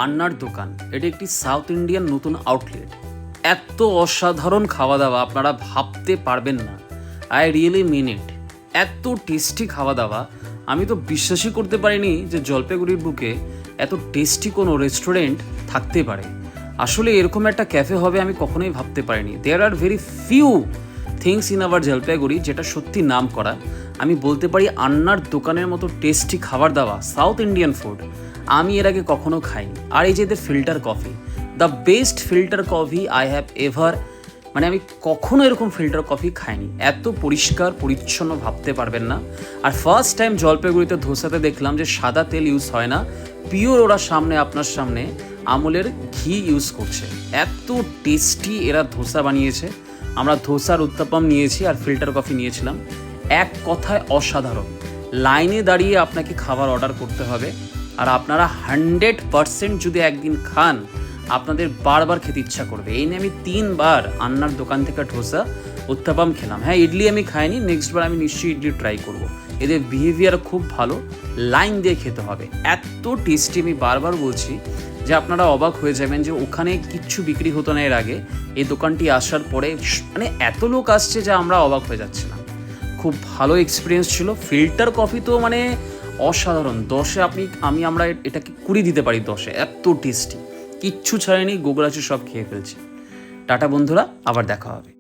আন্নার দোকান, এটি একটি সাউথ ইন্ডিয়ান নতুন আউটলেট। এত অসাধারণ খাওয়া দাওয়া আপনারা ভাবতে পারবেন না। আই রিয়েলি মিন ইট। এত টেস্টি খাওয়া দাওয়া, আমি তো বিশ্বাসই করতে পারিনি যে জলপাইগুড়ির বুকে এত টেস্টি কোনো রেস্টুরেন্ট থাকতে পারে। আসলে এরকম একটা ক্যাফে হবে আমি কখনোই ভাবতে পারিনি। There are very few things in our Jalpaiguri যেটা সত্যি নাম করা। আমি বলতে পারি আন্নার দোকানের মতো টেস্টি খাবার দাওয়া, সাউথ ইন্ডিয়ান ফুড আমি এর আগে কখনো খাইনি। আর এই যে এদের filter coffee, the best filter coffee I have ever, মানে আমি কখনো এরকম ফিল্টার কফি খাইনি। এত পরিষ্কার পরিচ্ছন্ন ভাবতে পারবেন না। আর ফার্স্ট টাইম জলপাইগুড়িতে ধোসাতে দেখলাম যে সাদা তেল ইউজ হয় না, পিওর ওরা সামনে আপনার সামনে আমুলের ঘি ইউজ করছে। এত টেস্টি এরা ধোসা বানিয়েছে। আমরা ধোসার উত্তাপম নিয়েছি আর ফিল্টার কফি নিয়েছিলাম। এক কথায় অসাধারণ। লাইনে দাঁড়িয়ে আপনাকে খাবার অর্ডার করতে হবে, আর আপনারা 100% যদি একদিন খান আপনাদের বারবার খেতে ইচ্ছা করবে। এই নিয়ে আমি 3 বার আন্নার দোকান থেকে ধোসা উত্তাপম খেলাম। হ্যাঁ, ইডলি আমি খাইনি, নেক্সট বার আমি নিশ্চয়ই ইডলি ট্রাই করব। এদের বিহেভিয়ার খুব ভালো, লাইন দিয়ে খেতে হবে। এত টেস্টি, আমি বারবার বলছি যে আপনারা অবাক হয়ে যাবেন যে ওখানে কিচ্ছু বিক্রি হতো না এর আগে। এই দোকানটি আসার পরে মানে এত লোক আসছে যে আমরা অবাক হয়ে যাচ্ছি না। খুব ভালো এক্সপিরিয়েন্স ছিল। ফিল্টার কফি তো মানে অসাধারণ। 10-এ আমরা এটাকে 20 দিতে পারি 10-এ। এত টেস্টি, কিচ্ছু ছাড়েনি, গোগরাচি সব খেয়ে ফেলছি। টাটা বন্ধুরা, আবার দেখা হবে।